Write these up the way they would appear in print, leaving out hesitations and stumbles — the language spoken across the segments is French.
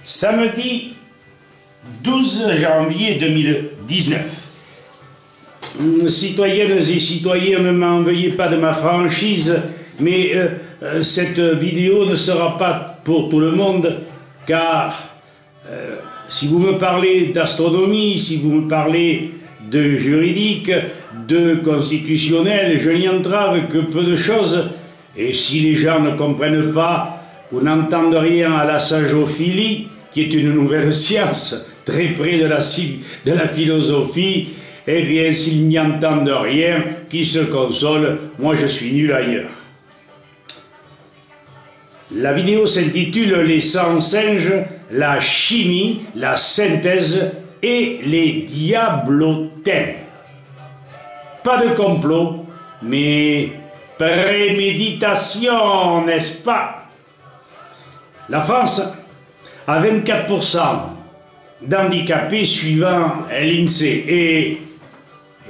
Samedi 12 janvier 2019. Citoyennes et citoyens, ne m'en veuillez pas de ma franchise, mais cette vidéo ne sera pas pour tout le monde, car si vous me parlez d'astronomie, si vous me parlez de juridique, de constitutionnel, je n'y entrave que peu de choses, et si les gens ne comprennent pas ou n'entendent rien à la sagophilie, qui est une nouvelle science, très près de la philosophie, eh bien, s'ils n'y entendent rien, qu'ils se consolent, moi je suis nul ailleurs. La vidéo s'intitule « Les 100 singes, la chimie, la synthèse et les diablotins ». Pas de complot, mais préméditation, n'est-ce pas? La France a 24% d'handicapés suivant l'INSEE, et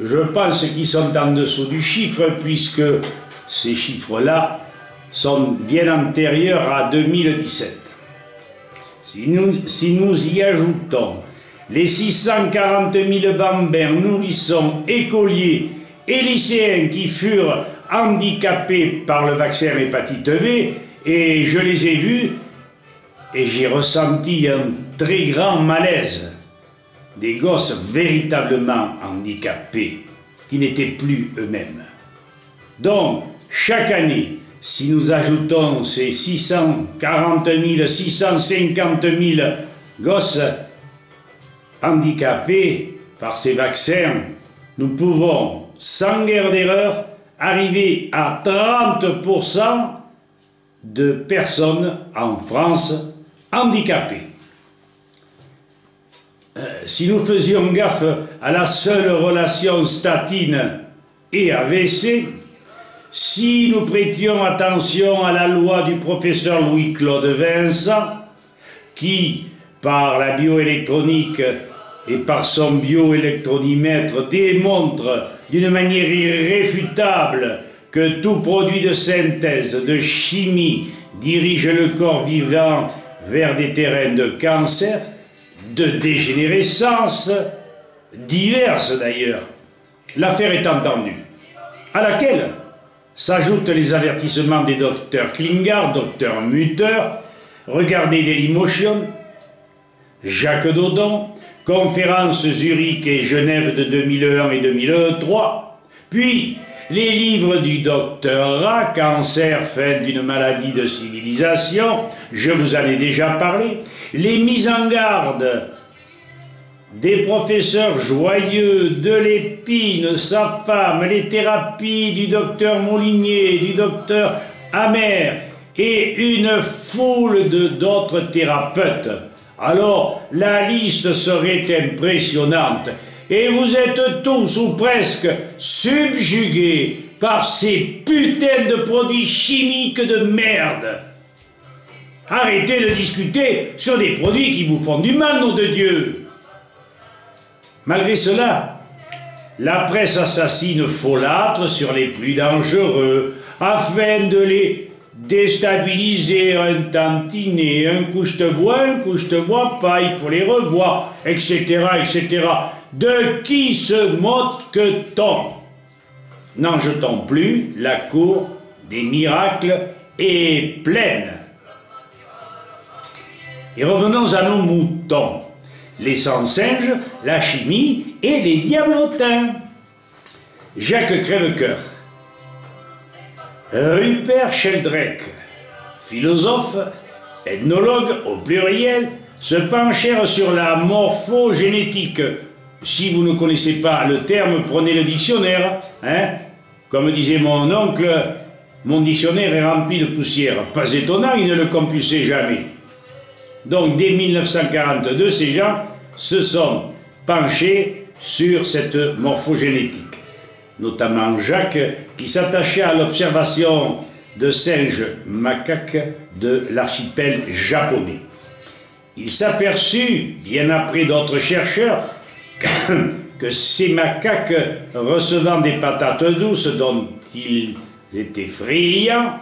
je pense qu'ils sont en dessous du chiffre, puisque ces chiffres-là sont bien antérieurs à 2017. Si nous y ajoutons les 640 000 bambins, nourrissons, écoliers et lycéens qui furent handicapés par le vaccin hépatite B, et je les ai vus, et j'ai ressenti un très grand malaise. Des gosses véritablement handicapés, qui n'étaient plus eux-mêmes. Donc, chaque année, si nous ajoutons ces 640 000, 650 000 gosses handicapés par ces vaccins, nous pouvons, sans guère d'erreur, arriver à 30% de personnes en France handicapées. Si nous faisions gaffe à la seule relation statine et AVC, si nous prêtions attention à la loi du professeur Louis-Claude Vincent, qui, par la bioélectronique et par son bioélectronimètre, démontre d'une manière irréfutable que tout produit de synthèse, de chimie, dirige le corps vivant vers des terrains de cancer, de dégénérescence, diverses d'ailleurs. L'affaire est entendue, à laquelle s'ajoutent les avertissements des docteurs Klinghardt, docteur Mutter, regardez Dailymotion, Jacques Dodon, conférences Zurich et Genève de 2001 et 2003, puis les livres du docteur Ra, Cancer, fin d'une maladie de civilisation, je vous en ai déjà parlé, les mises en garde des professeurs Joyeux, de Lépine, sa femme, les thérapies du docteur Molinier, du docteur Amer et une foule d'autres thérapeutes. Alors, la liste serait impressionnante. Et vous êtes tous ou presque subjugués par ces putains de produits chimiques de merde. Arrêtez de discuter sur des produits qui vous font du mal, nom de Dieu. Malgré cela, la presse assassine folâtre sur les plus dangereux afin de les déstabiliser, un tantinet, un coup je te vois, un coup je te vois pas, il faut les revoir, etc., etc. De qui se moque-t-on? N'en jetons plus, la cour des miracles est pleine. Et revenons à nos moutons, les 100 singes, la chimie et les diablotins. Jacques Crèvecoeur, Rupert Sheldrake, philosophe, ethnologue au pluriel, se penchèrent sur la morphogénétique. Si vous ne connaissez pas le terme, prenez le dictionnaire. Hein? Comme disait mon oncle, mon dictionnaire est rempli de poussière. Pas étonnant, il ne le compulsait jamais. Donc, dès 1942, ces gens se sont penchés sur cette morphogénétique. Notamment Jacques, qui s'attachait à l'observation de singes macaques de l'archipel japonais. Il s'aperçut, bien après d'autres chercheurs, que ces macaques, recevant des patates douces dont ils étaient friands,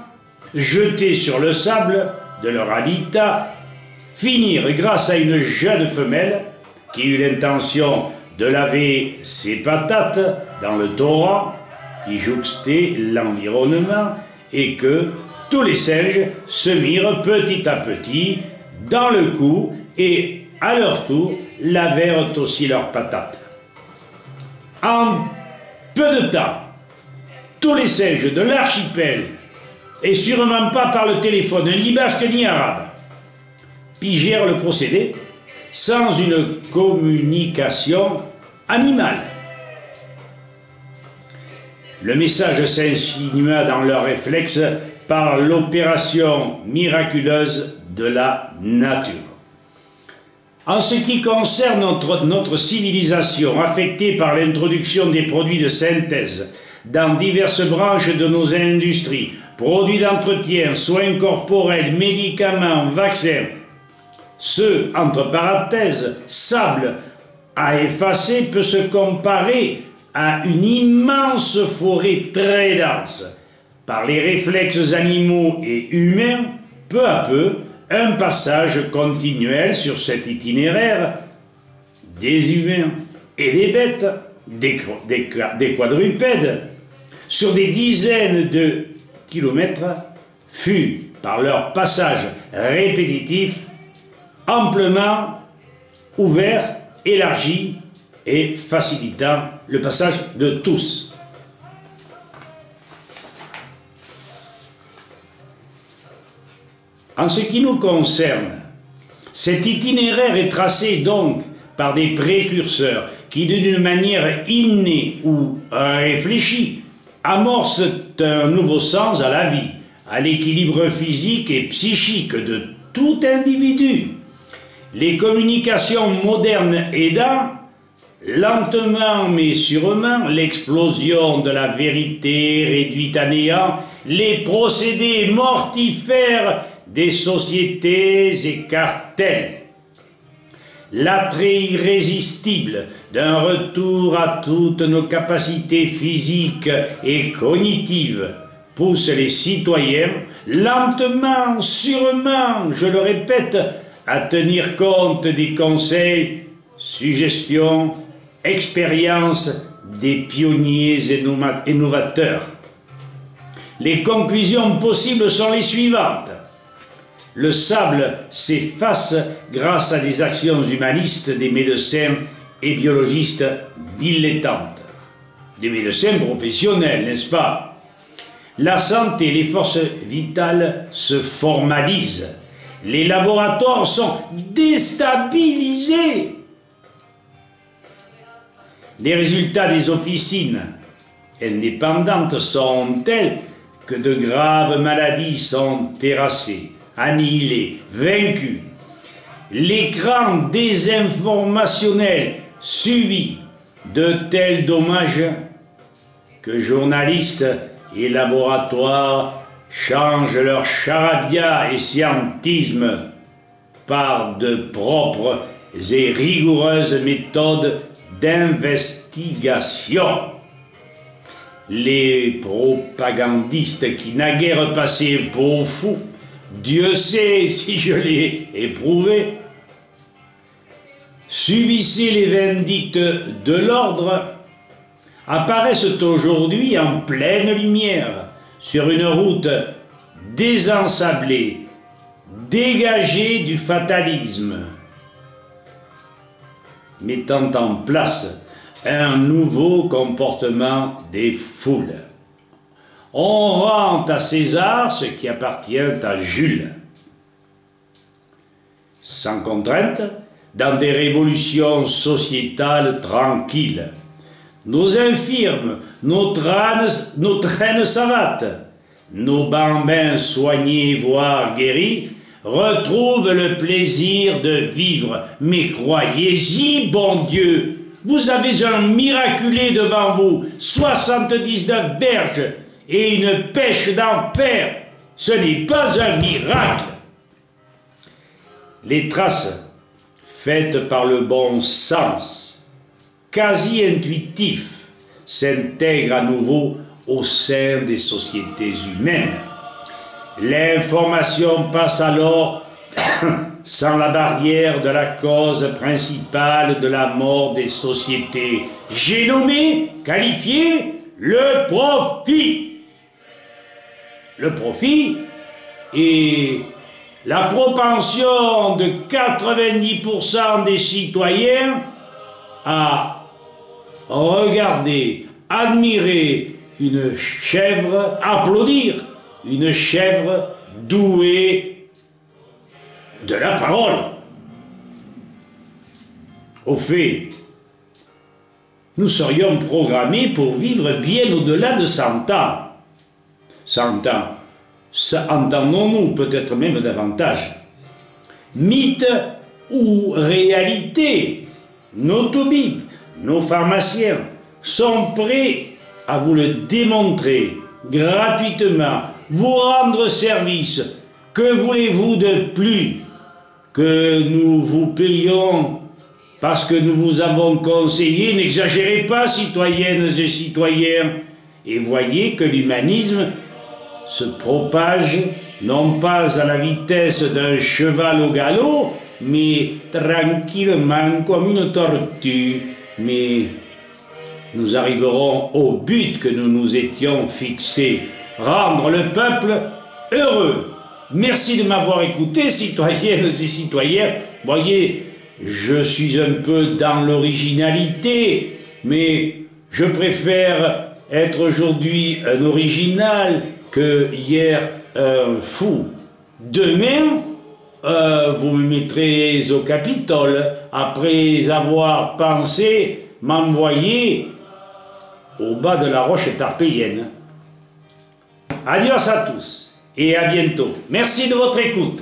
jetés sur le sable de leur habitat, finirent grâce à une jeune femelle qui eut l'intention de laver ses patates dans le torrent qui jouxtait l'environnement et que tous les singes se mirent petit à petit dans le coup et à leur tour lavèrent aussi leurs patates. En peu de temps, tous les singes de l'archipel, et sûrement pas par le téléphone, ni basque ni arabe, pigèrent le procédé sans une communication animale. Le message s'insinua dans leurs réflexes par l'opération miraculeuse de la nature. En ce qui concerne notre civilisation, affectée par l'introduction des produits de synthèse dans diverses branches de nos industries, produits d'entretien, soins corporels, médicaments, vaccins, ce, entre parenthèses, sable à effacer peut se comparer à une immense forêt très dense. Par les réflexes animaux et humains, peu à peu, un passage continuel sur cet itinéraire des humains et des bêtes, des quadrupèdes, sur des dizaines de kilomètres, fut, par leur passage répétitif, amplement ouvert, élargi et facilitant le passage de tous. En ce qui nous concerne, cet itinéraire est tracé donc par des précurseurs qui, d'une manière innée ou réfléchie, amorcent un nouveau sens à la vie, à l'équilibre physique et psychique de tout individu. Les communications modernes aidant, lentement mais sûrement, l'explosion de la vérité réduite à néant, les procédés mortifères des sociétés et cartels, l'attrait irrésistible d'un retour à toutes nos capacités physiques et cognitives pousse les citoyens, lentement, sûrement, je le répète, à tenir compte des conseils, suggestions, expériences des pionniers et novateurs. Les conclusions possibles sont les suivantes. Le sable s'efface grâce à des actions humanistes des médecins et biologistes dilettantes. Des médecins professionnels, n'est-ce pas? La santé, les forces vitales se formalisent. Les laboratoires sont déstabilisés. Les résultats des officines indépendantes sont tels que de graves maladies sont terrassées, annihilées, vaincues. L'écran désinformationnel subit de tels dommages que journalistes et laboratoires changent leur charabia et scientisme par de propres et rigoureuses méthodes d'investigation. Les propagandistes qui naguère passaient pour fous, Dieu sait si je l'ai éprouvé, subissaient les vindictes de l'ordre, apparaissent aujourd'hui en pleine lumière sur une route désensablée, dégagée du fatalisme, mettant en place un nouveau comportement des foules. On rend à César ce qui appartient à Jules. Sans contrainte, dans des révolutions sociétales tranquilles, nos infirmes, nos traînes savates, nos bambins soignés voire guéris, retrouvent le plaisir de vivre. Mais croyez-y, bon Dieu, vous avez un miraculé devant vous, 79 berges et une pêche d'enfer. Ce n'est pas un miracle. Les traces faites par le bon sens, quasi intuitif, s'intègrent à nouveau au sein des sociétés humaines. L'information passe alors sans la barrière de la cause principale de la mort des sociétés. J'ai nommé, qualifié, le profit. Le profit est la propension de 90% des citoyens à regarder, admirer une chèvre, applaudir une chèvre douée de la parole. Au fait, nous serions programmés pour vivre bien au-delà de 100 ans. 100 ans, ça entendons-nous peut-être même davantage. Mythe ou réalité, nos toubibs, nos pharmaciens sont prêts à vous le démontrer gratuitement, vous rendre service. Que voulez-vous de plus? Que nous vous payons parce que nous vous avons conseillé? N'exagérez pas, citoyennes et citoyens, et voyez que l'humanisme se propage non pas à la vitesse d'un cheval au galop, mais tranquillement comme une tortue. Mais nous arriverons au but que nous nous étions fixés, rendre le peuple heureux. Merci de m'avoir écouté, citoyennes et citoyens. Voyez, je suis un peu dans l'originalité, mais je préfère être aujourd'hui un original que hier un fou. Demain, vous me mettrez au Capitole après avoir pensé m'envoyer au bas de la roche tarpéienne. Adios à tous et à bientôt. Merci de votre écoute.